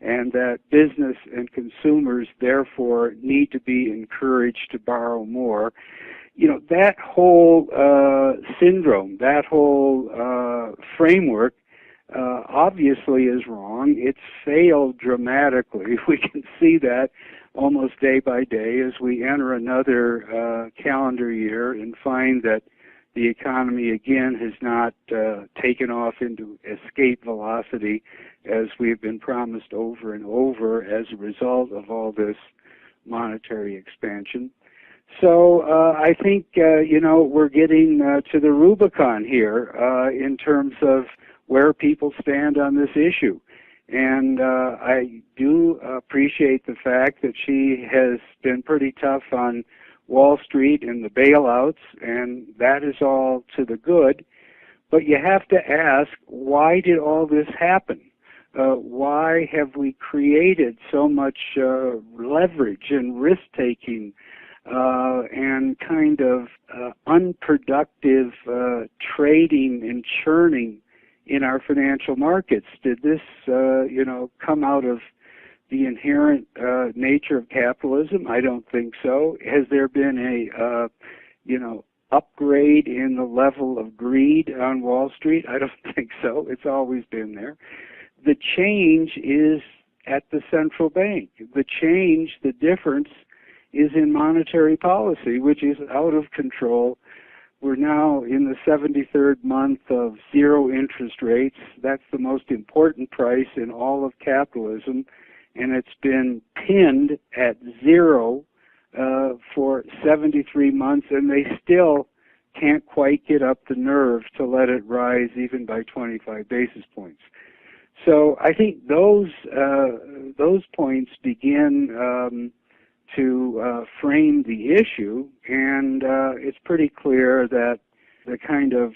and that business and consumers therefore need to be encouraged to borrow more. You know, that whole syndrome, that whole framework obviously is wrong. It's failed dramatically. We can see that almost day by day as we enter another calendar year and find that the economy again has not taken off into escape velocity as we've been promised over and over as a result of all this monetary expansion. So I think, we're getting to the Rubicon here in terms of where people stand on this issue. And I do appreciate the fact that she has been pretty tough on Wall Street and the bailouts, and that is all to the good. But you have to ask, why did all this happen? Why have we created so much leverage and risk-taking and kind of unproductive trading and churning in our financial markets? Did this, come out of the inherent nature of capitalism? I don't think so. Has there been a, upgrade in the level of greed on Wall Street? I don't think so. It's always been there. The change is at the central bank. The change, the difference, is in monetary policy, which is out of control. We're now in the 73rd month of zero interest rates. That's the most important price in all of capitalism, and it's been pinned at zero for 73 months, and they still can't quite get up the nerve to let it rise even by 25 basis points. So I think those points begin to frame the issue, and it's pretty clear that the kind of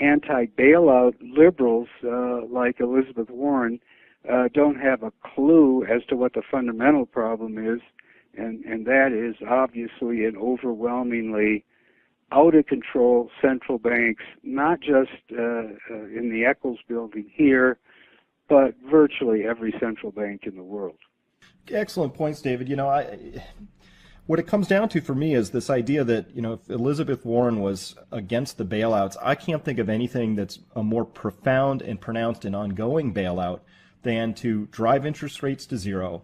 anti-bailout liberals like Elizabeth Warren don't have a clue as to what the fundamental problem is, and that is obviously an overwhelmingly out-of-control central banks, not just in the Eccles building here, but virtually every central bank in the world. Excellent points, David. What it comes down to for me is this idea that, if Elizabeth Warren was against the bailouts, I can't think of anything that's a more profound and pronounced and ongoing bailout than to drive interest rates to zero,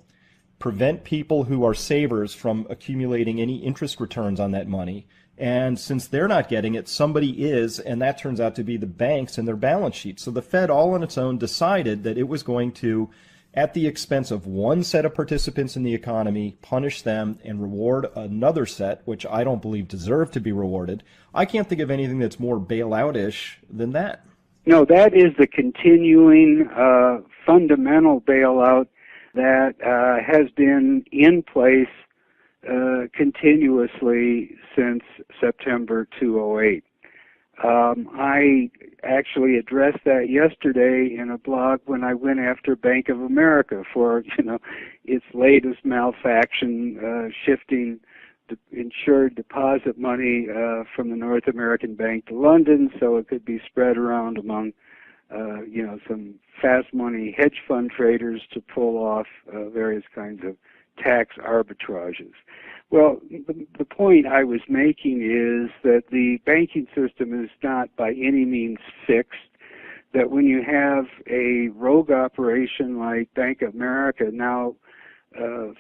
prevent people who are savers from accumulating any interest returns on that money. And since they're not getting it, somebody is, and that turns out to be the banks and their balance sheets. So the Fed all on its own decided that it was going to, at the expense of one set of participants in the economy, punish them and reward another set, which I don't believe deserve to be rewarded. I can't think of anything that's more bailout-ish than that. No, that is the continuing fundamental bailout that has been in place continuously since September 2008. I actually addressed that yesterday in a blog when I went after Bank of America for, its latest malfaction, shifting the insured deposit money from the North American Bank to London so it could be spread around among, some fast money hedge fund traders to pull off various kinds of tax arbitrages. Well, the point I was making is that the banking system is not by any means fixed, that when you have a rogue operation like Bank of America now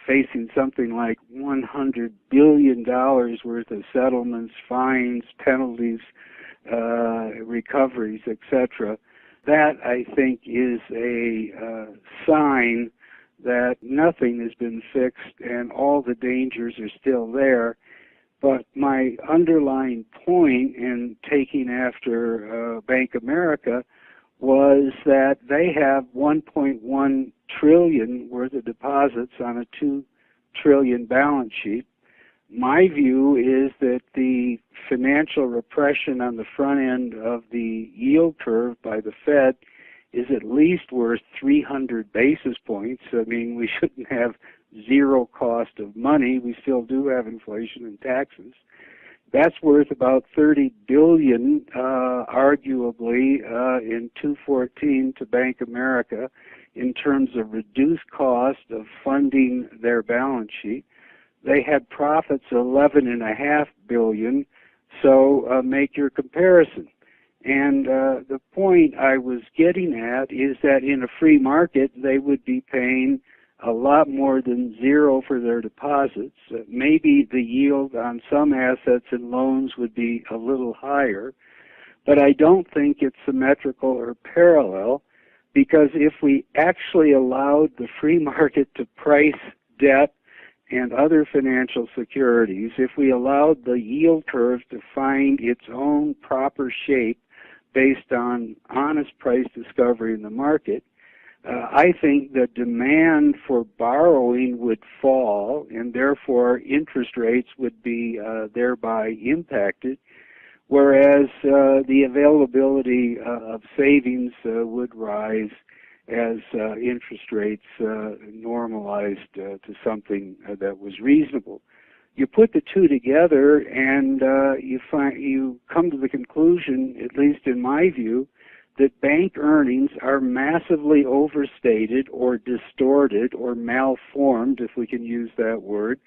facing something like $100 billion worth of settlements, fines, penalties, recoveries, etc., that, I think, is a sign that nothing has been fixed and all the dangers are still there. But my underlying point in taking after Bank of America was that they have $1.1 trillion worth of deposits on a $2 trillion balance sheet. My view is that the financial repression on the front end of the yield curve by the Fed is at least worth 300 basis points. I mean, we shouldn't have zero cost of money. We still do have inflation and taxes. That's worth about $30 billion, arguably, in 2014 to Bank of America. in terms of reduced cost of funding their balance sheet. They had profits of $11.5 billion, so make your comparison. And the point I was getting at is that in a free market, they would be paying a lot more than zero for their deposits. Maybe the yield on some assets and loans would be a little higher, but I don't think it's symmetrical or parallel, because if we actually allowed the free market to price debt and other financial securities, if we allowed the yield curve to find its own proper shape based on honest price discovery in the market, I think the demand for borrowing would fall, and therefore interest rates would be thereby impacted, whereas the availability of savings would rise as interest rates normalized to something that was reasonable. You put the two together, and you come to the conclusion, at least in my view, that bank earnings are massively overstated or distorted or malformed, if we can use that word,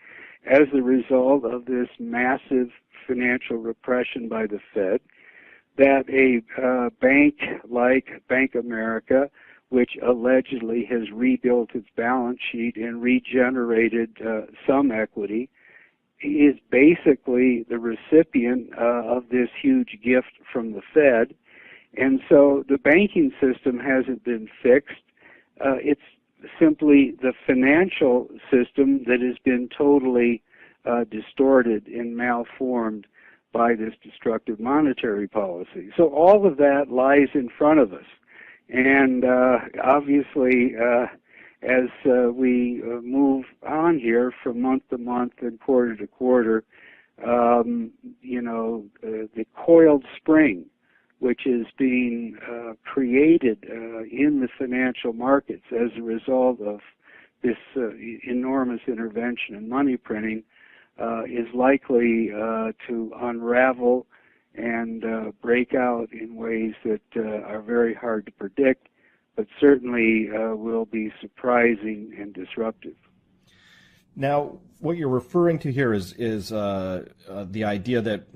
as a result of this massive financial repression by the Fed, that a bank like Bank America, which allegedly has rebuilt its balance sheet and regenerated some equity, is basically the recipient of this huge gift from the Fed. And so the banking system hasn't been fixed. It's simply the financial system that has been totally distorted and malformed by this destructive monetary policy. So all of that lies in front of us. And obviously, as we move on here from month to month and quarter to quarter, the coiled spring, which is being created in the financial markets as a result of this enormous intervention in money printing, is likely to unravel and break out in ways that are very hard to predict, but certainly will be surprising and disruptive. Now, what you're referring to here is the idea that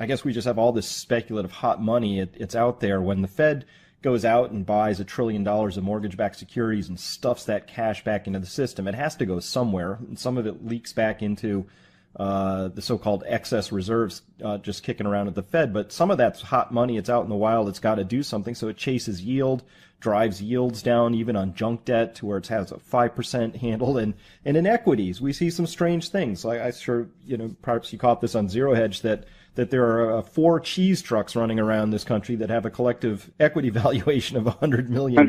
I guess we just have all this speculative hot money. It's out there. When the Fed goes out and buys $1 trillion of mortgage-backed securities and stuffs that cash back into the system, it has to go somewhere. And some of it leaks back into the so-called excess reserves just kicking around at the Fed. But some of that's hot money. It's out in the wild. It's got to do something. So it chases yield, drives yields down even on junk debt to where it has a 5% handle. And in equities, we see some strange things. Like I'm sure, perhaps you caught this on Zero Hedge, that there are 4 cheese trucks running around this country that have a collective equity valuation of $100 million,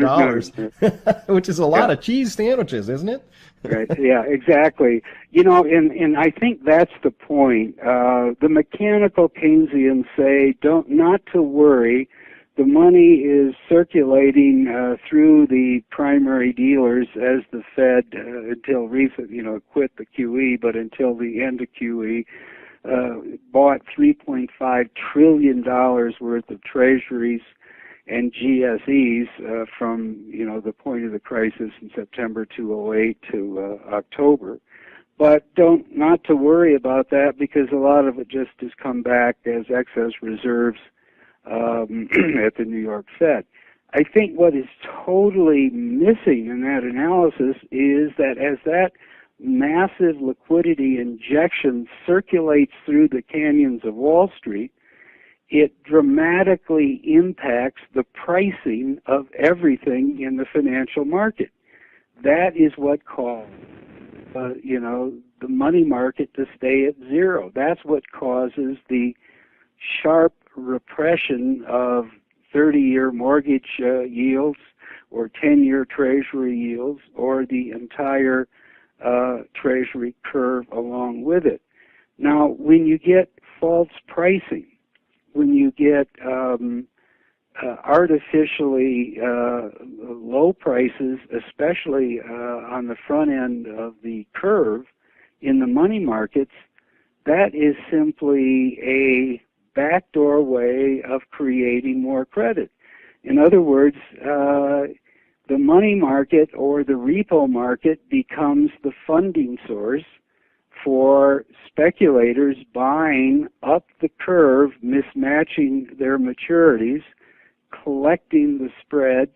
which is a lot of cheese sandwiches, isn't it? Right. Yeah, exactly. And I think that's the point. The mechanical Keynesians say not to worry. The money is circulating through the primary dealers as the Fed, until recent, quit the QE, but until the end of QE, bought $3.5 trillion worth of treasuries and GSEs from the point of the crisis in September 2008 to October. But not to worry about that, because a lot of it just has come back as excess reserves at the New York Fed. I think what is totally missing in that analysis is that as that massive liquidity injection circulates through the canyons of Wall Street, it dramatically impacts the pricing of everything in the financial market. That is what caused, the money market to stay at zero. That's what causes the sharp repression of 30-year mortgage yields or 10-year Treasury yields, or the entire Treasury curve along with it. Now, when you get false pricing, when you get artificially low prices, especially on the front end of the curve in the money markets, that is simply a backdoor way of creating more credit. In other words, the the money market or the repo market becomes the funding source for speculators buying up the curve, mismatching their maturities, collecting the spread,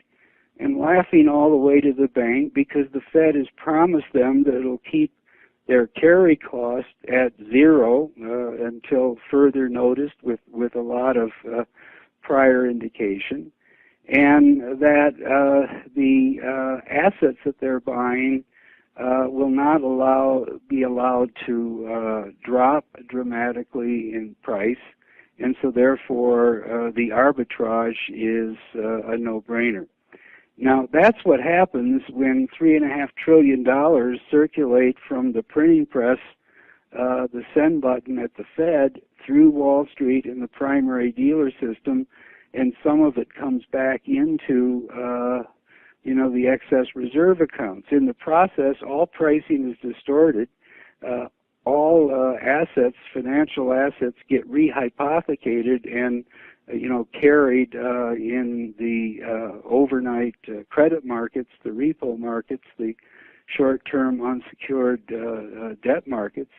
and laughing all the way to the bank because the Fed has promised them that it'll keep their carry cost at zero until further notice with a lot of prior indication, and that the assets that they're buying will not be allowed to drop dramatically in price, and so therefore the arbitrage is a no-brainer. Now, that's what happens when $3.5 trillion circulate from the printing press, the send button at the Fed, through Wall Street and the primary dealer system, and some of it comes back into, the excess reserve accounts. In the process, all pricing is distorted. All assets, financial assets, get rehypothecated and carried in the overnight credit markets, the repo markets, the short-term unsecured debt markets.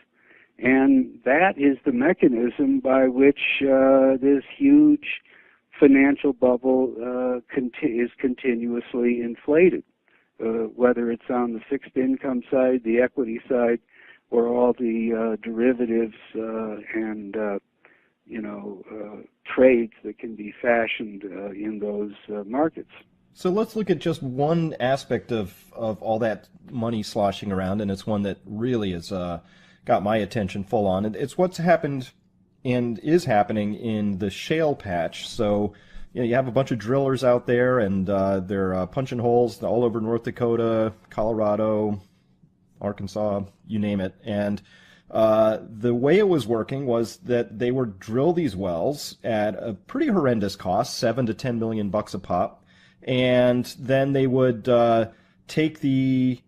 And that is the mechanism by which this huge financial bubble is continuously inflated, whether it's on the fixed income side, the equity side, or all the derivatives and trades that can be fashioned in those markets. So let's look at just one aspect of all that money sloshing around, and it's one that really has got my attention full on. It's what's happened and is happening in the shale patch. So you have a bunch of drillers out there, and they're punching holes all over North Dakota, Colorado, Arkansas, you name it. And the way it was working was that they would drill these wells at a pretty horrendous cost, $7 to $10 million a pop, and then they would take the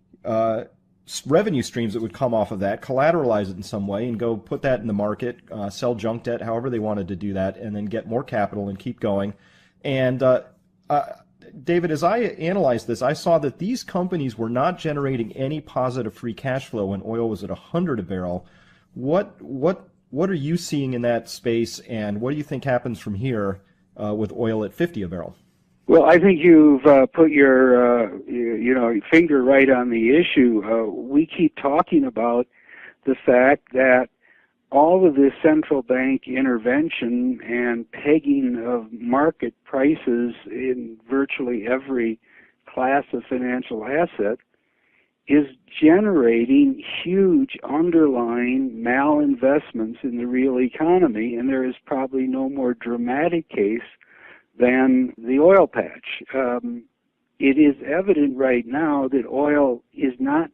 revenue streams that would come off of that, collateralize it in some way, and go put that in the market, sell junk debt, however they wanted to do that, and then get more capital and keep going. And David, as I analyzed this, I saw that these companies were not generating any positive free cash flow when oil was at $100 a barrel. What are you seeing in that space, and what do you think happens from here with oil at $50 a barrel? Well, I think you've put your finger right on the issue. We keep talking about the fact that all of this central bank intervention and pegging of market prices in virtually every class of financial asset is generating huge underlying malinvestments in the real economy, and there is probably no more dramatic case than the oil patch. It is evident right now that oil is not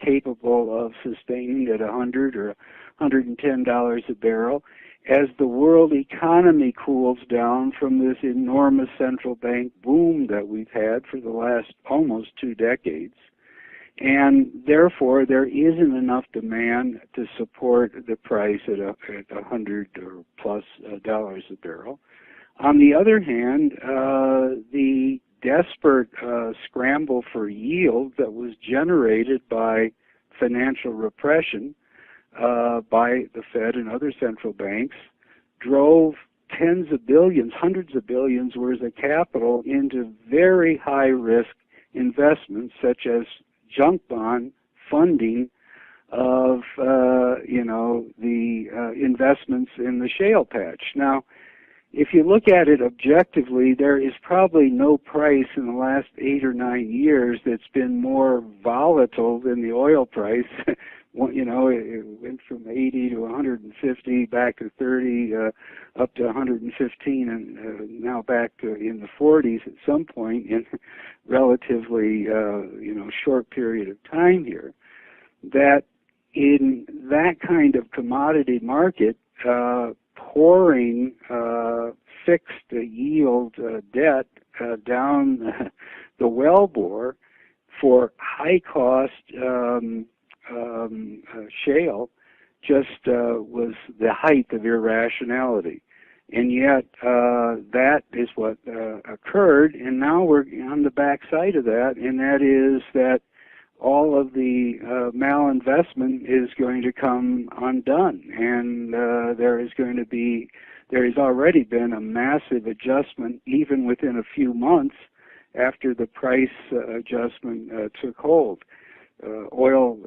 capable of sustaining at $100 or $110 a barrel as the world economy cools down from this enormous central bank boom that we've had for the last almost 2 decades. And therefore, there isn't enough demand to support the price at $100 or plus dollars a barrel. On the other hand, the desperate scramble for yield that was generated by financial repression by the Fed and other central banks drove tens of billions, hundreds of billions worth of capital into very high-risk investments such as junk bond funding of the investments in the shale patch. Now, if you look at it objectively, there is probably no price in the last 8 or 9 years that's been more volatile than the oil price. It went from 80 to 150, back to 30, up to 115, and now back to in the 40s at some point in relatively short period of time here. That in that kind of commodity market, pouring fixed yield debt down the wellbore for high cost shale just was the height of irrationality. And yet, that is what occurred, and now we're on the backside of that, and that is that all of the malinvestment is going to come undone, and there has already been a massive adjustment, even within a few months after the price adjustment took hold. Oil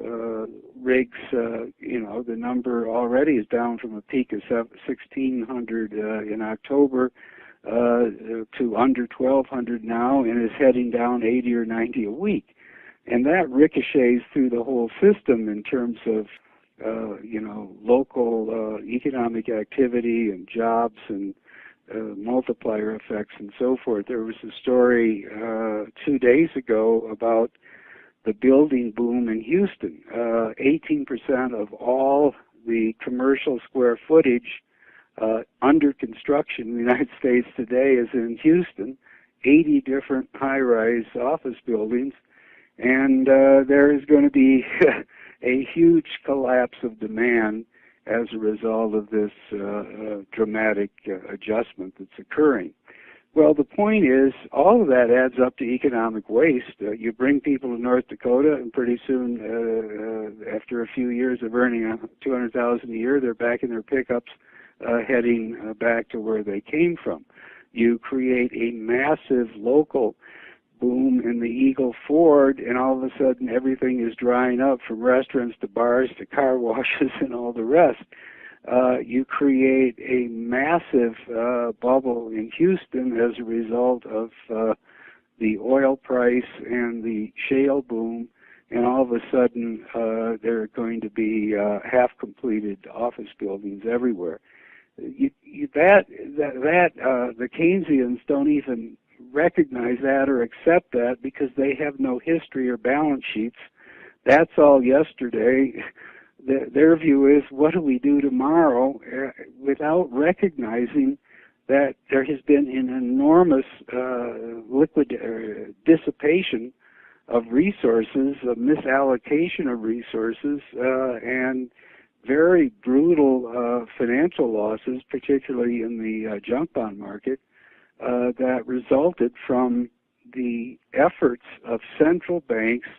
rigs, the number already is down from a peak of 1,600 in October to under 1,200 now, and is heading down 80 or 90 a week. And that ricochets through the whole system in terms of, local economic activity and jobs and multiplier effects and so forth. There was a story 2 days ago about the building boom in Houston. 18% of all the commercial square footage under construction in the United States today is in Houston, 80 different high-rise office buildings, and there is going to be a huge collapse of demand as a result of this dramatic adjustment that's occurring. Well, the point is, all of that adds up to economic waste. You bring people to North Dakota, and pretty soon, after a few years of earning $200,000 a year, they're back in their pickups, heading back to where they came from. You create a massive local boom in the Eagle Ford, and all of a sudden everything is drying up, from restaurants to bars to car washes and all the rest. You create a massive bubble in Houston as a result of the oil price and the shale boom, and all of a sudden there are going to be half-completed office buildings everywhere. The Keynesians don't even recognize that or accept that, because they have no history or balance sheets. That's all yesterday. Their view is, what do we do tomorrow, without recognizing that there has been an enormous dissipation of resources, a misallocation of resources, and very brutal financial losses, particularly in the junk bond market, that resulted from the efforts of central banks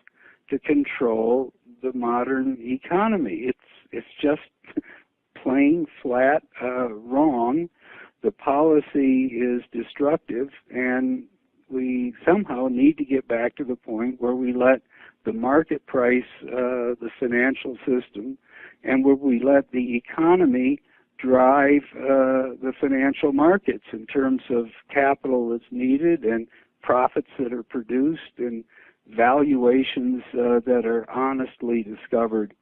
to control the modern economy. It's just plain flat wrong. The policy is destructive, and we somehow need to get back to the point where we let the market price the financial system, and where we let the economy drive the financial markets in terms of capital that's needed and profits that are produced and valuations that are honestly discovered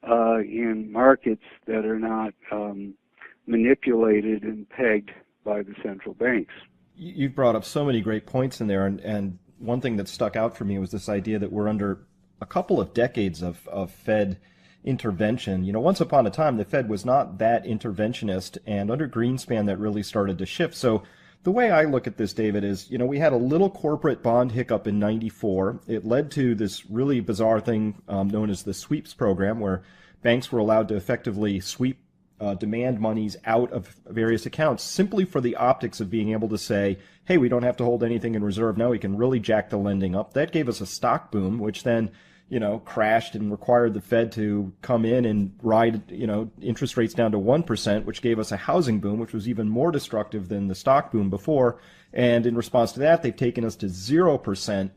in markets that are not manipulated and pegged by the central banks. You've brought up so many great points in there, and one thing that stuck out for me was this idea that we're under a couple of decades of Fed intervention. Once upon a time, the Fed was not that interventionist, and under Greenspan, that really started to shift. So the way I look at this, David, is, we had a little corporate bond hiccup in '94. It led to this really bizarre thing known as the sweeps program, where banks were allowed to effectively sweep demand monies out of various accounts simply for the optics of being able to say, hey, we don't have to hold anything in reserve now, we can really jack the lending up. That gave us a stock boom, which then crashed and required the Fed to come in and ride, interest rates down to 1%, which gave us a housing boom, which was even more destructive than the stock boom before. And in response to that, they've taken us to 0%.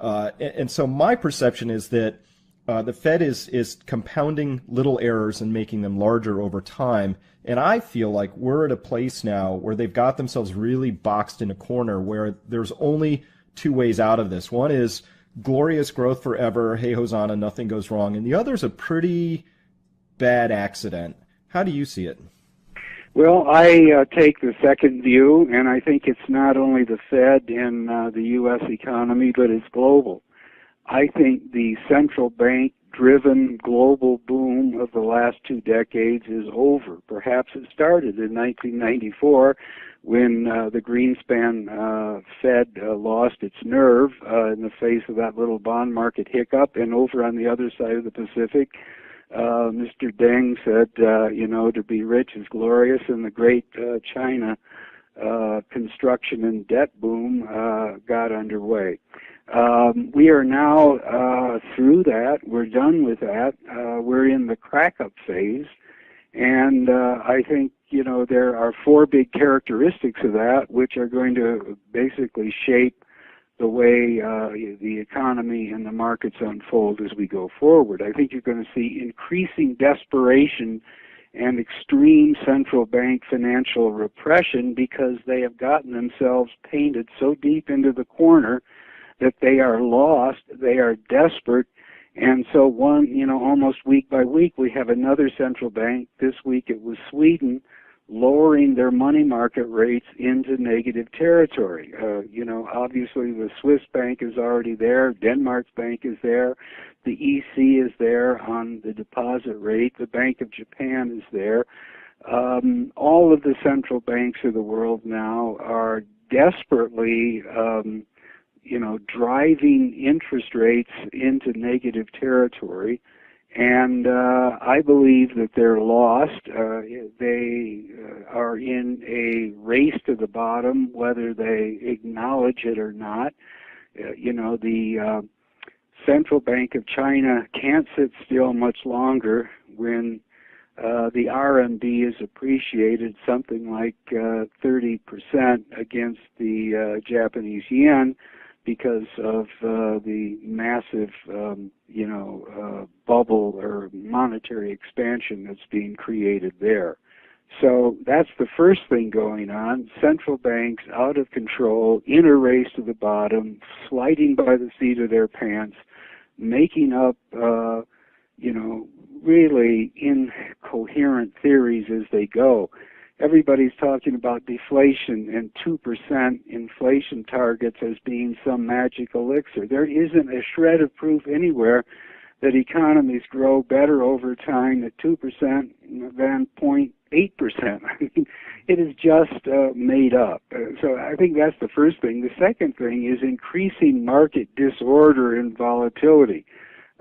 And so my perception is that the Fed is compounding little errors and making them larger over time. And I feel like we're at a place now where they've got themselves really boxed in a corner where there's only two ways out of this. One is glorious growth forever, hey Hosanna, nothing goes wrong. And the other is a pretty bad accident. How do you see it? Well, I take the second view, and I think it's not only the Fed and the U.S. economy, but it's global. I think the central bank-driven global boom of the last 2 decades is over. Perhaps it started in 1994 when the Greenspan Fed lost its nerve in the face of that little bond market hiccup, and over on the other side of the Pacific, Mr. Deng said, to be rich is glorious, and the great China construction and debt boom got underway. We are now through that. We're done with that. We're in the crack-up phase, and I think there are four big characteristics of that, which are going to basically shape the way the economy and the markets unfold as we go forward. I think you're going to see increasing desperation and extreme central bank financial repression because they have gotten themselves painted so deep into the corner that they are lost, they are desperate, and so almost week by week we have another central bank. This week it was Sweden lowering their money market rates into negative territory. Obviously the Swiss bank is already there, Denmark's bank is there, the EC is there on the deposit rate, the Bank of Japan is there. All of the central banks of the world now are desperately driving interest rates into negative territory. And I believe that they're lost. They are in a race to the bottom, whether they acknowledge it or not. The Central Bank of China can't sit still much longer when the RMB is appreciated something like 30% against the Japanese yen, because of the massive, bubble or monetary expansion that's being created there. So that's the first thing going on. Central banks out of control, in a race to the bottom, sliding by the seat of their pants, making up, really incoherent theories as they go. Everybody's talking about deflation and 2% inflation targets as being some magic elixir. There isn't a shred of proof anywhere that economies grow better over time at 2% than 0.8%. I mean, it is just made up. So I think that's the first thing. The second thing is increasing market disorder and volatility.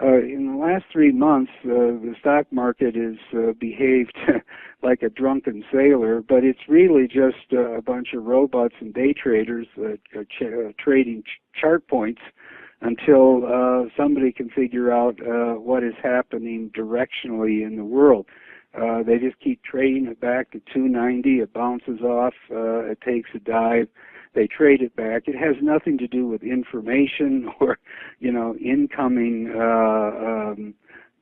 In the last 3 months, the stock market has behaved like a drunken sailor, but it's really just a bunch of robots and day traders trading chart points until somebody can figure out what is happening directionally in the world. They just keep trading it back to 290. It bounces off. It takes a dive. They trade it back. It has nothing to do with information or, incoming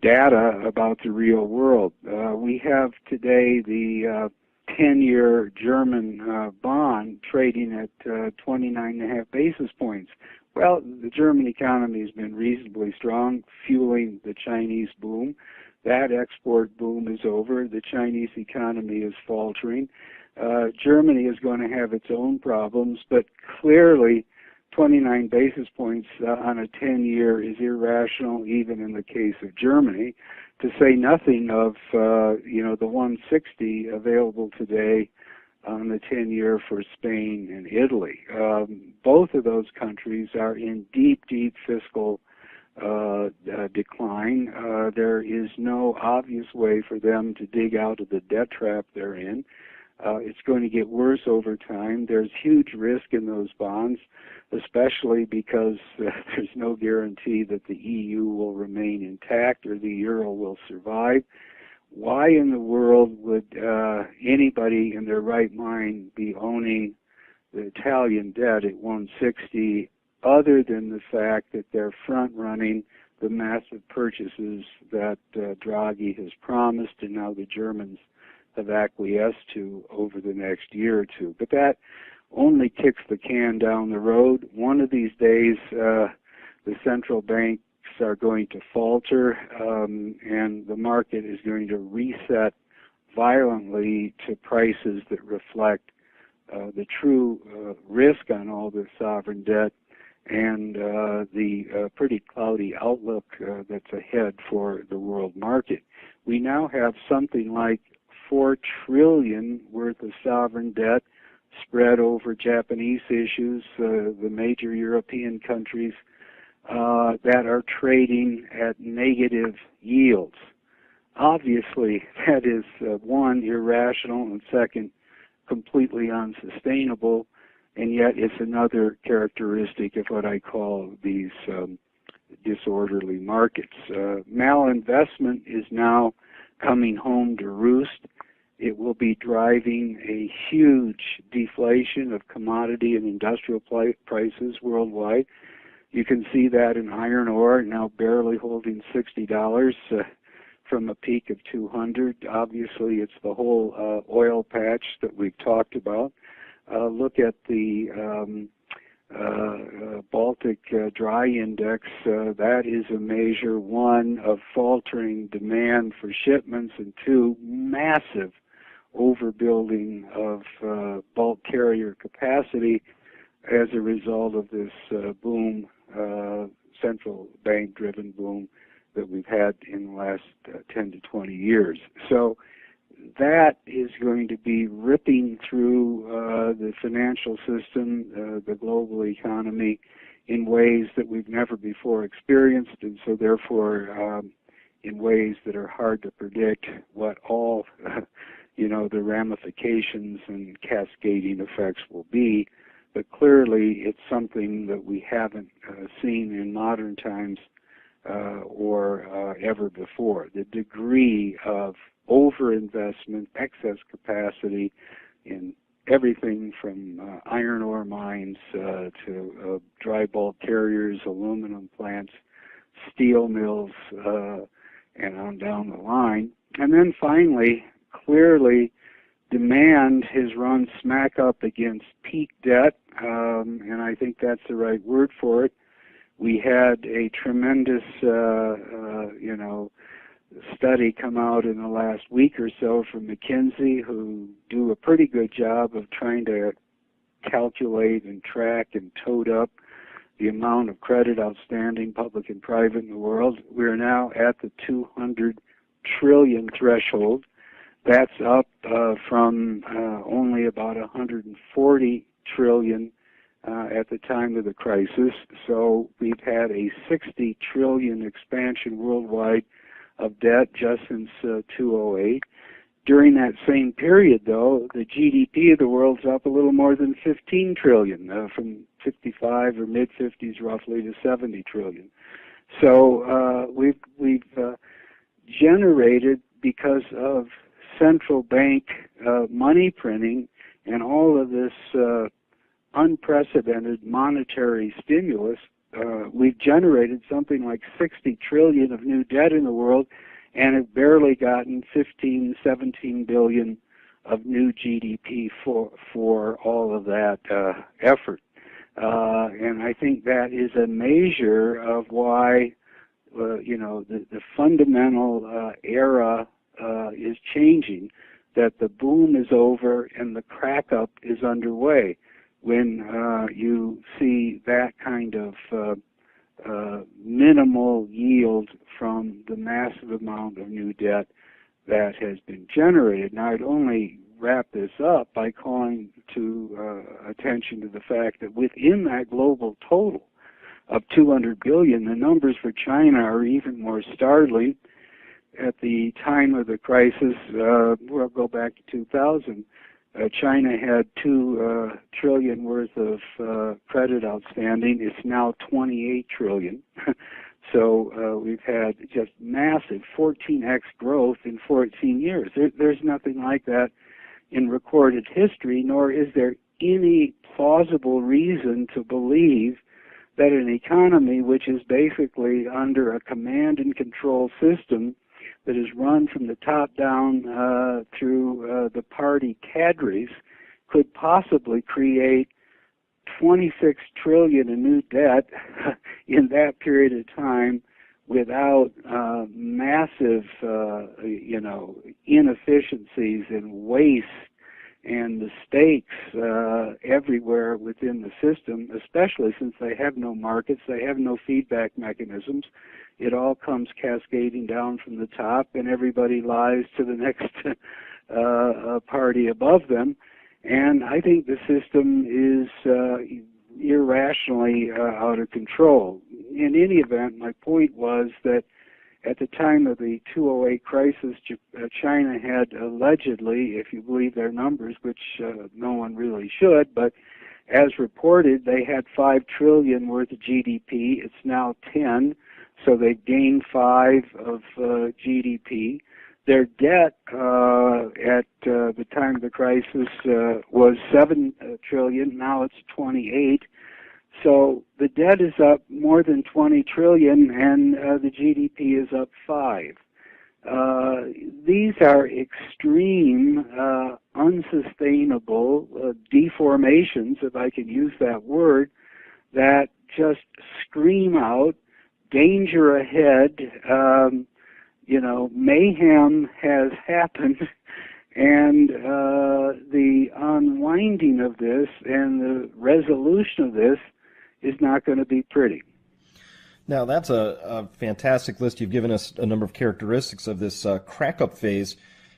data about the real world. We have today the 10-year German bond trading at 29.5 basis points. Well, the German economy has been reasonably strong, fueling the Chinese boom. That export boom is over. The Chinese economy is faltering. Germany is going to have its own problems, but clearly 29 basis points on a 10-year is irrational, even in the case of Germany, to say nothing of, the 160 available today on the 10-year for Spain and Italy. Both of those countries are in deep, deep fiscal decline. There is no obvious way for them to dig out of the debt trap they're in. It's going to get worse over time. There's huge risk in those bonds, especially because there's no guarantee that the EU will remain intact or the euro will survive. Why in the world would anybody in their right mind be owning the Italian debt at 160 other than the fact that they're front-running the massive purchases that Draghi has promised and now the Germans have acquiesced to over the next year or two? But that only kicks the can down the road. One of these days, the central banks are going to falter, and the market is going to reset violently to prices that reflect the true risk on all this sovereign debt and the pretty cloudy outlook that's ahead for the world market. We now have something like $4 trillion worth of sovereign debt spread over Japanese issues, the major European countries that are trading at negative yields. Obviously, that is one, irrational, and second, completely unsustainable, and yet it's another characteristic of what I call these disorderly markets. Malinvestment is now coming home to roost. It will be driving a huge deflation of commodity and industrial prices worldwide. You can see that in iron ore, now barely holding $60 from a peak of 200. Obviously, it's the whole oil patch that we've talked about. Look at the Baltic Dry Index. That is a measure, one, of faltering demand for shipments, and two, massive overbuilding of bulk carrier capacity as a result of this boom, central bank-driven boom that we've had in the last 10 to 20 years. So that is going to be ripping through the financial system, the global economy, in ways that we've never before experienced, and so therefore in ways that are hard to predict what all the ramifications and cascading effects will be. But clearly it's something that we haven't seen in modern times or ever before. The degree of overinvestment, excess capacity in everything from iron ore mines to dry bulk carriers, aluminum plants, steel mills, and on down the line. And then finally, clearly, demand has run smack up against peak debt, and I think that's the right word for it. We had a tremendous, study come out in the last week or so from McKinsey, who do a pretty good job of trying to calculate and track and tote up the amount of credit outstanding, public and private, in the world. We're now at the 200 trillion threshold. That's up from only about 140 trillion at the time of the crisis. So we've had a 60 trillion expansion worldwide of debt just since 2008. During that same period, though, the GDP of the world's up a little more than 15 trillion, from 55 or mid-50s roughly to 70 trillion. So we've generated, because of central bank money printing and all of this unprecedented monetary stimulus, we've generated something like 60 trillion of new debt in the world, and have barely gotten 15, 17 billion of new GDP for all of that effort. And I think that is a measure of why, the fundamental era is changing, that the boom is over and the crack up is underway. When you see that kind of minimal yield from the massive amount of new debt that has been generated. Now, I'd only wrap this up by calling to attention to the fact that within that global total of 200 billion, the numbers for China are even more startling. At the time of the crisis, we'll go back to 2000, China had 2 trillion worth of credit outstanding. It's now 28 trillion. So we've had just massive 14x growth in 14 years. There's nothing like that in recorded history, nor is there any plausible reason to believe that an economy which is basically under a command and control system that is run from the top down through the party cadres could possibly create 26 trillion in new debt in that period of time without massive, inefficiencies and waste and mistakes everywhere within the system, especially since they have no markets, they have no feedback mechanisms. It all comes cascading down from the top, and everybody lies to the next party above them. And I think the system is irrationally out of control. In any event, my point was that At the time of the 2008 crisis, China had allegedly, if you believe their numbers, which no one really should, but as reported, they had $5 trillion worth of GDP. It's now 10, so they've gained 5 of GDP. Their debt at the time of the crisis was $7 trillion. Now it's 28. So the debt is up more than 20 trillion, and the GDP is up 5. These are extreme, unsustainable deformations, if I can use that word, that just scream out danger ahead. Mayhem has happened, and the unwinding of this and the resolution of this is not going to be pretty. Now, that's a fantastic list. You've given us a number of characteristics of this crack-up phase.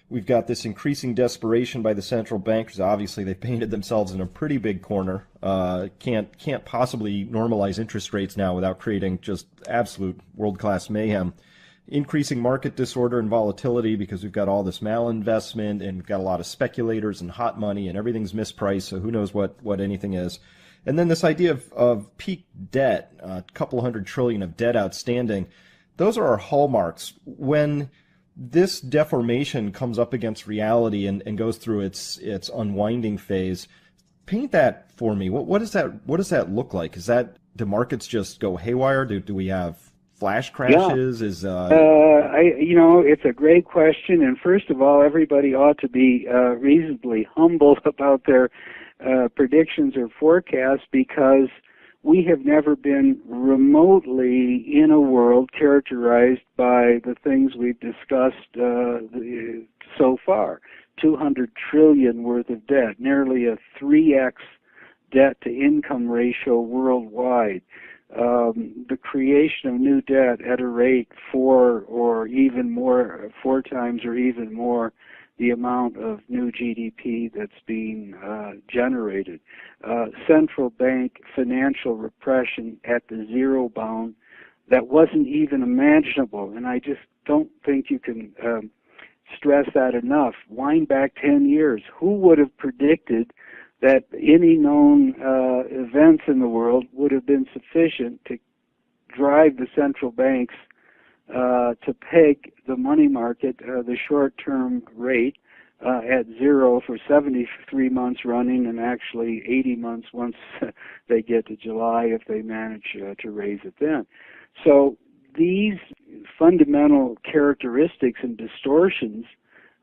We've got this increasing desperation by the central bankers. Obviously, they've painted themselves in a pretty big corner. Can't possibly normalize interest rates now without creating just absolute world-class mayhem. Increasing market disorder and volatility because we've got all this malinvestment and we've got a lot of speculators and hot money and everything's mispriced, so who knows what anything is. And then this idea of peak debt, a couple $100 trillion of debt outstanding, those are our hallmarks. When this deformation comes up against reality and goes through its unwinding phase, paint that for me. What does that look like? Is that the markets just go haywire? Do we have flash crashes? Yeah. It's a great question. And first of all, everybody ought to be reasonably humble about their predictions or forecasts, because we have never been remotely in a world characterized by the things we've discussed so far. 200 trillion worth of debt, nearly a 3x debt to income ratio worldwide. The creation of new debt at a rate 4 times or even more the amount of new GDP that's being generated. Central bank financial repression at the zero bound that wasn't even imaginable, and I just don't think you can stress that enough. Wind back 10 years. Who would have predicted that any known events in the world would have been sufficient to drive the central banks to peg the money market, the short-term rate, at 0 for 73 months running, and actually 80 months once they get to July if they manage to raise it then. So these fundamental characteristics and distortions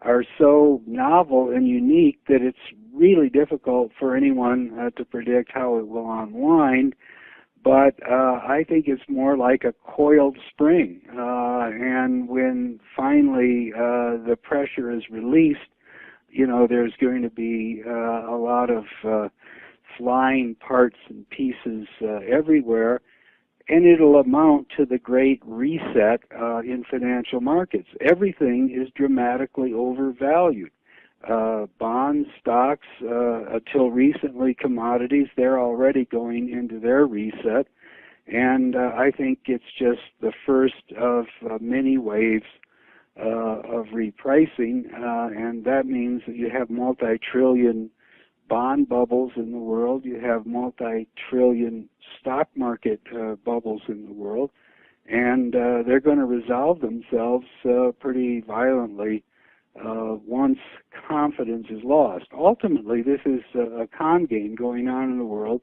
are so novel and unique that it's really difficult for anyone to predict how it will unwind. But I think it's more like a coiled spring. And when finally the pressure is released, there's going to be a lot of flying parts and pieces everywhere. And it'll amount to the great reset in financial markets. Everything is dramatically overvalued. Bonds, stocks, until recently commodities, they're already going into their reset. And I think it's just the first of many waves of repricing. And that means that you have multi-trillion bond bubbles in the world. You have multi-trillion stock market bubbles in the world. And they're going to resolve themselves pretty violently once confidence is lost. Ultimately, this is a con game going on in the world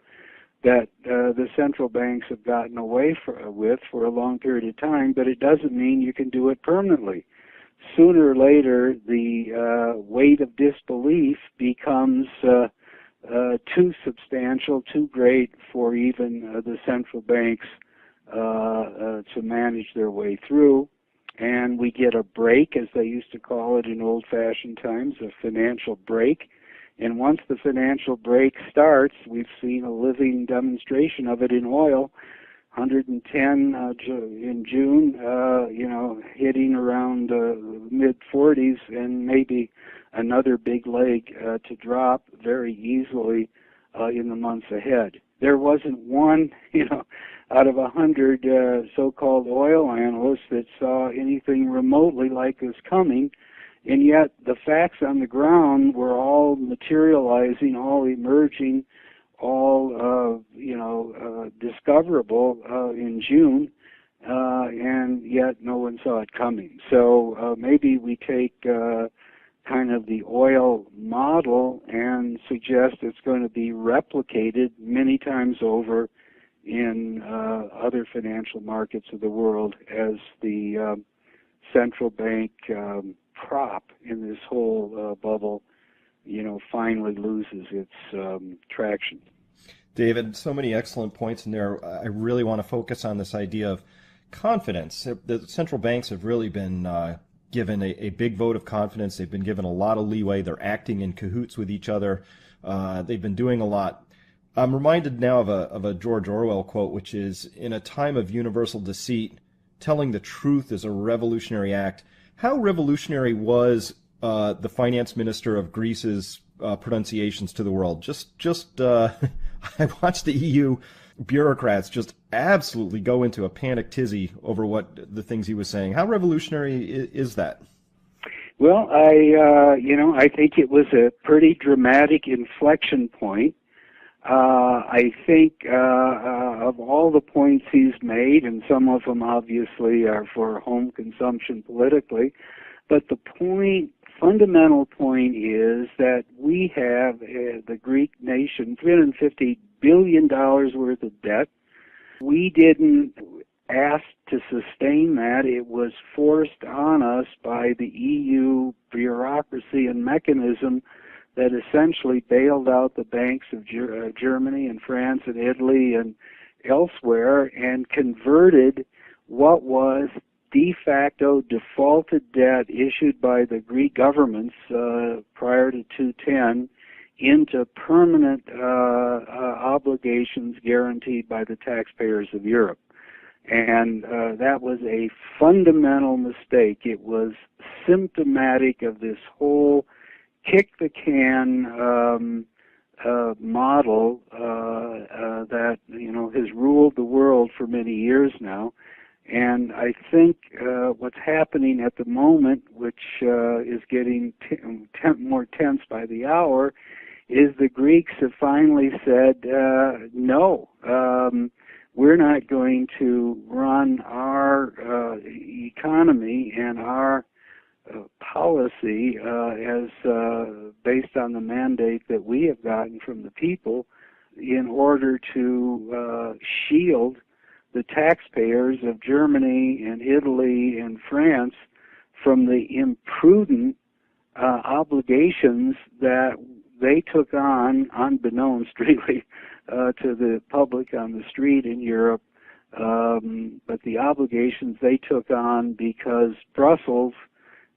that the central banks have gotten away with for a long period of time, but it doesn't mean you can do it permanently. Sooner or later, the weight of disbelief becomes too substantial, too great for even the central banks to manage their way through. And we get a break, as they used to call it in old-fashioned times, a financial break. And once the financial break starts, we've seen a living demonstration of it in oil. 110 in June, hitting around mid-40s, and maybe another big leg to drop very easily in the months ahead. There wasn't one, out of 100 so-called oil analysts that saw anything remotely like this coming. And yet the facts on the ground were all materializing, all emerging, all, discoverable in June, and yet no one saw it coming. So maybe we take kind of the oil model and suggest it's going to be replicated many times over in other financial markets of the world as the central bank prop in this whole bubble, finally loses its traction. David, so many excellent points in there. I really want to focus on this idea of confidence. The central banks have really been given a big vote of confidence. They've been given a lot of leeway. They're acting in cahoots with each other. They've been doing a lot. I'm reminded now of a George Orwell quote, which is, "In a time of universal deceit, telling the truth is a revolutionary act." How revolutionary was the finance minister of Greece's pronunciations to the world? I watched the EU bureaucrats just absolutely go into a panic tizzy over what the things he was saying. How revolutionary is that? Well, I think it was a pretty dramatic inflection point. I think of all the points he's made, and some of them obviously are for home consumption politically, but the fundamental point is that we have the Greek nation, $350 billion worth of debt. We didn't ask to sustain that. It was forced on us by the EU bureaucracy and mechanism that essentially bailed out the banks of Germany and France and Italy and elsewhere and converted what was de facto defaulted debt issued by the Greek governments prior to 2010 into permanent obligations guaranteed by the taxpayers of Europe. And that was a fundamental mistake. It was symptomatic of this whole kick the can model that has ruled the world for many years now. And I think what's happening at the moment, which is getting more tense by the hour, is the Greeks have finally said, no, we're not going to run our economy and our policy as based on the mandate that we have gotten from the people in order to shield the taxpayers of Germany and Italy and France from the imprudent obligations that they took on, unbeknownst really to the public on the street in Europe, but the obligations they took on because Brussels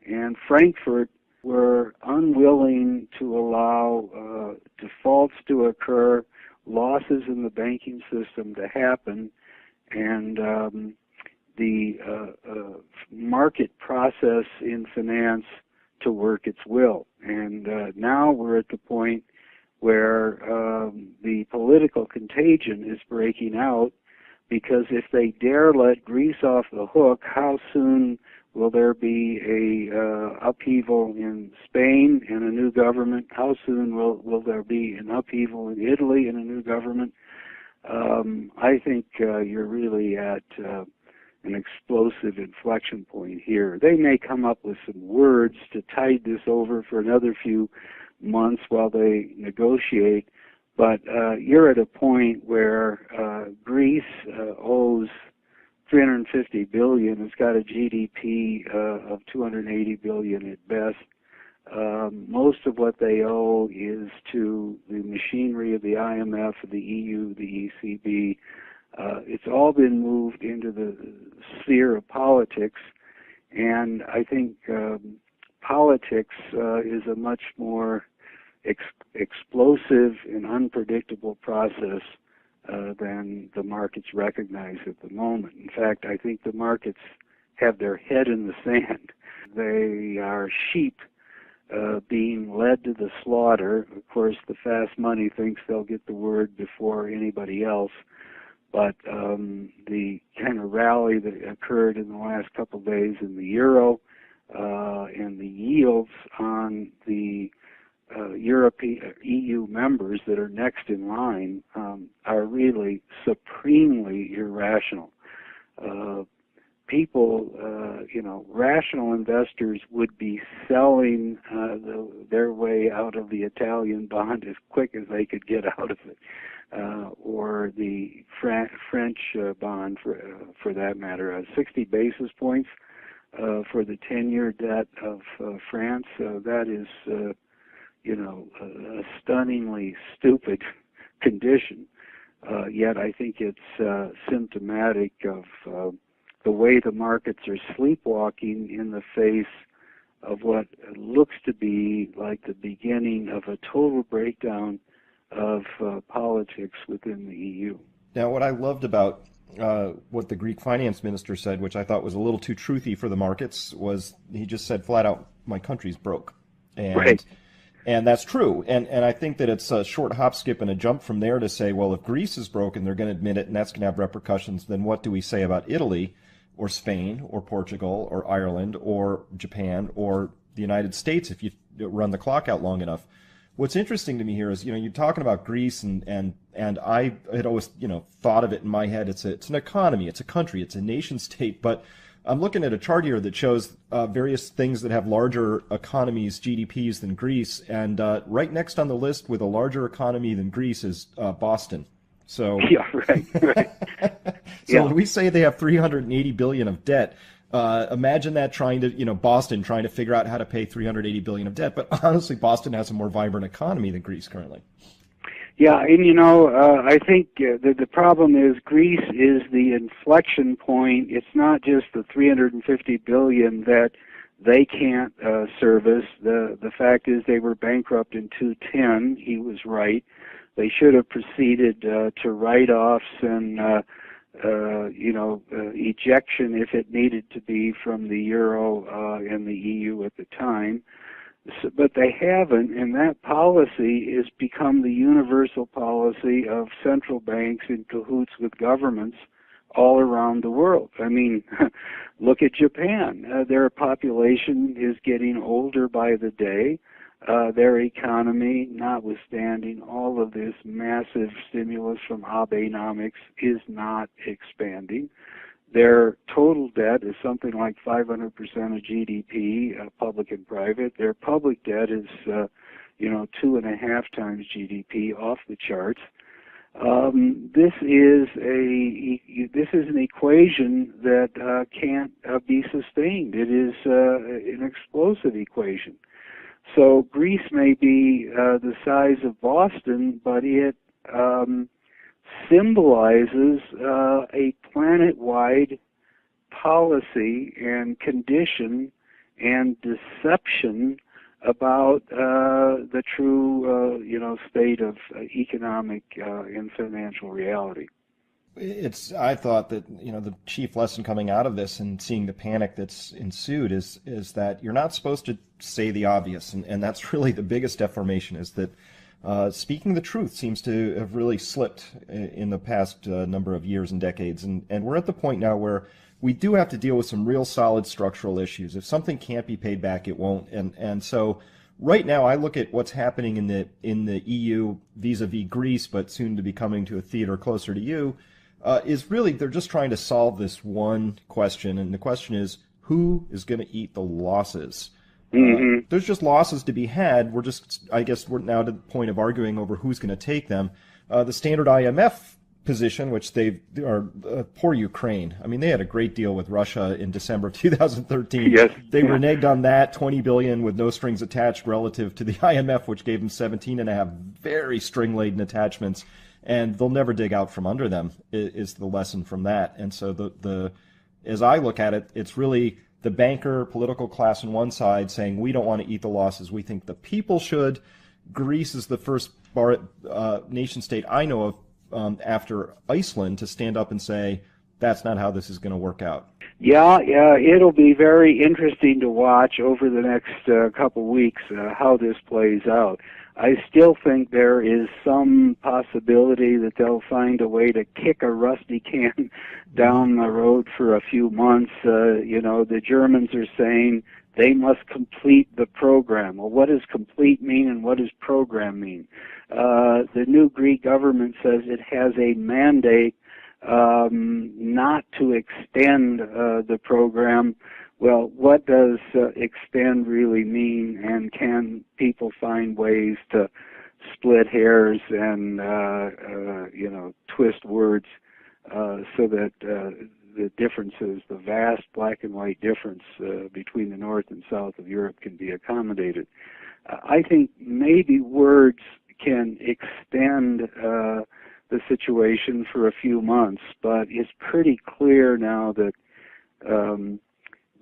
and Frankfurt were unwilling to allow defaults to occur, losses in the banking system to happen, and the market process in finance to work its will. And now we're at the point where the political contagion is breaking out, because if they dare let Greece off the hook, how soon will there be a upheaval in Spain and a new government? How soon will there be an upheaval in Italy and a new government? I think you're really at an explosive inflection point here. They may come up with some words to tide this over for another few months while they negotiate, but you're at a point where Greece owes $350 billion. It's got a GDP of $280 billion at best. Most of what they owe is to the machinery of the IMF, the EU, the ECB. It's all been moved into the sphere of politics, and I think politics is a much more explosive and unpredictable process than the markets recognize at the moment. In fact, I think the markets have their head in the sand. They are sheep being led to the slaughter. Of course, the fast money thinks they'll get the word before anybody else. But the kind of rally that occurred in the last couple of days in the euro and the yields on the European EU members that are next in line are really supremely irrational. People, rational investors would be selling their way out of the Italian bond as quick as they could get out of it, or the French bond, for that matter, 60 basis points for the 10-year debt of France. That is, a stunningly stupid condition. Yet I think it's symptomatic of the way the markets are sleepwalking in the face of what looks to be like the beginning of a total breakdown of politics within the EU. Now, what I loved about what the Greek finance minister said, which I thought was a little too truthy for the markets, was he just said flat out, my country's broke. And, right. And that's true. And I think that it's a short hop, skip, and a jump from there to say, well, if Greece is broken, they're going to admit it, and that's going to have repercussions. Then what do we say about Italy or Spain or Portugal or Ireland or Japan or the United States if you run the clock out long enough? What's interesting to me here is, you're talking about Greece, and I had always, thought of it in my head. It's an economy, it's a country, it's a nation state. But I'm looking at a chart here that shows various things that have larger economies, GDPs, than Greece. And right next on the list with a larger economy than Greece is Boston. So yeah, right. So when we say they have $380 billion of debt, imagine that trying to, Boston trying to figure out how to pay $380 billion of debt. But honestly, Boston has a more vibrant economy than Greece currently. Yeah, and I think the problem is Greece is the inflection point. It's not just the $350 billion that they can't service. The fact is they were bankrupt in 2010. He was right. They should have proceeded to write-offs and ejection if it needed to be from the euro and the EU at the time. But they haven't, and that policy has become the universal policy of central banks in cahoots with governments all around the world. I mean, look at Japan. Their population is getting older by the day. Their economy, notwithstanding all of this massive stimulus from Abenomics, is not expanding. Their total debt is something like 500% of GDP, public and private. Their public debt is, 2.5 times GDP, off the charts. This is an equation that can't be sustained. It is an explosive equation. So Greece may be the size of Boston, but it symbolizes a planet-wide policy and condition and deception about the true, state of economic and financial reality. I thought that, the chief lesson coming out of this and seeing the panic that's ensued is that you're not supposed to say the obvious, and that's really the biggest deformation, is that speaking the truth seems to have really slipped in the past number of years and decades, and we're at the point now where we do have to deal with some real solid structural issues. If something can't be paid back, it won't, and so right now I look at what's happening in the EU vis-a-vis Greece, but soon to be coming to a theater closer to you. Is really they're just trying to solve this one question, and the question is, who is going to eat the losses? Mm-hmm. There's just losses to be had. I guess we're now to the point of arguing over who's going to take them. The standard IMF position, which poor Ukraine. I mean, they had a great deal with Russia in December of 2013. Yes. They reneged on that, $20 billion with no strings attached relative to the IMF, which gave them 17.5 very string-laden attachments. And they'll never dig out from under them, is the lesson from that. And so as I look at it, it's really the banker political class on one side saying we don't want to eat the losses, we think the people should. Greece is the first nation state I know of after Iceland to stand up and say that's not how this is going to work out. Yeah, it'll be very interesting to watch over the next couple weeks how this plays out. I still think there is some possibility that they'll find a way to kick a rusty can down the road for a few months. The Germans are saying they must complete the program. Well, what does complete mean and what does program mean? The new Greek government says it has a mandate not to extend the program. Well, what does extend really mean, and can people find ways to split hairs and twist words so that the differences, the vast black and white difference between the north and south of Europe, can be accommodated? I think maybe words can extend the situation for a few months, but it's pretty clear now that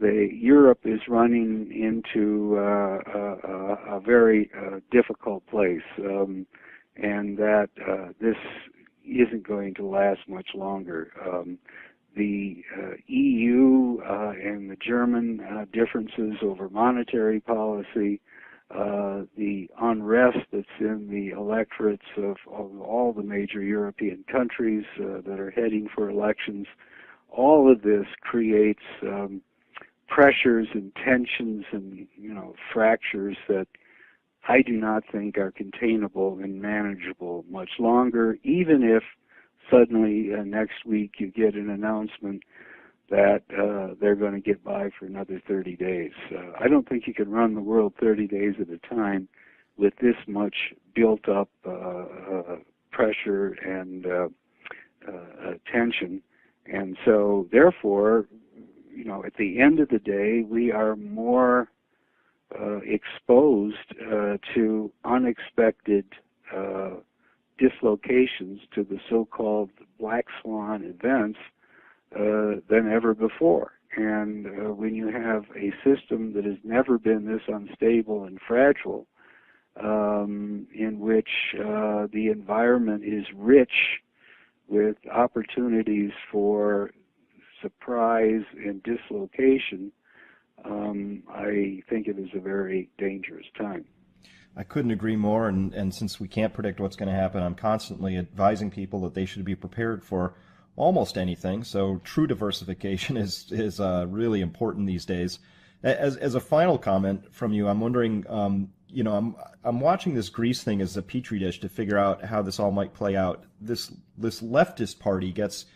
Europe is running into a very difficult place, and that this isn't going to last much longer. The EU and the German differences over monetary policy, the unrest that's in the electorates of all the major European countries that are heading for elections, all of this creates pressures and tensions and fractures that I do not think are containable and manageable much longer, even if suddenly next week you get an announcement that they're going to get by for another 30 days. I don't think you can run the world 30 days at a time with this much built up pressure and tension. And so, therefore, at the end of the day, we are more exposed to unexpected dislocations, to the so-called black swan events than ever before. And when you have a system that has never been this unstable and fragile, in which the environment is rich with opportunities for surprise and dislocation, I think it is a very dangerous time. I couldn't agree more, and since we can't predict what's going to happen, I'm constantly advising people that they should be prepared for almost anything. So true diversification is really important these days. As a final comment from you, I'm wondering, I'm watching this Greece thing as a petri dish to figure out how this all might play out. This leftist party gets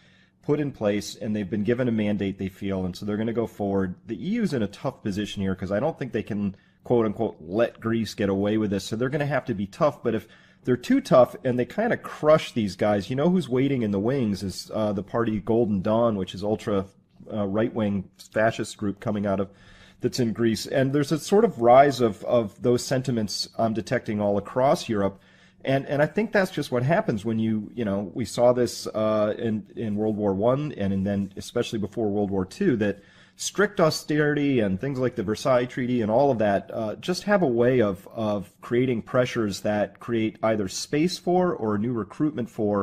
put in place, and they've been given a mandate, they feel, and so they're going to go forward. The EU's in a tough position here because I don't think they can, quote unquote, let Greece get away with this. So they're going to have to be tough. But if they're too tough and they kind of crush these guys, who's waiting in the wings is the party Golden Dawn, which is ultra right-wing fascist group coming out of that's in Greece. And there's a sort of rise of those sentiments I'm detecting all across Europe. And I think that's just what happens when we saw this in World War I and then especially before World War II, that strict austerity and things like the Versailles Treaty and all of that just have a way of creating pressures that create either space for or new recruitment for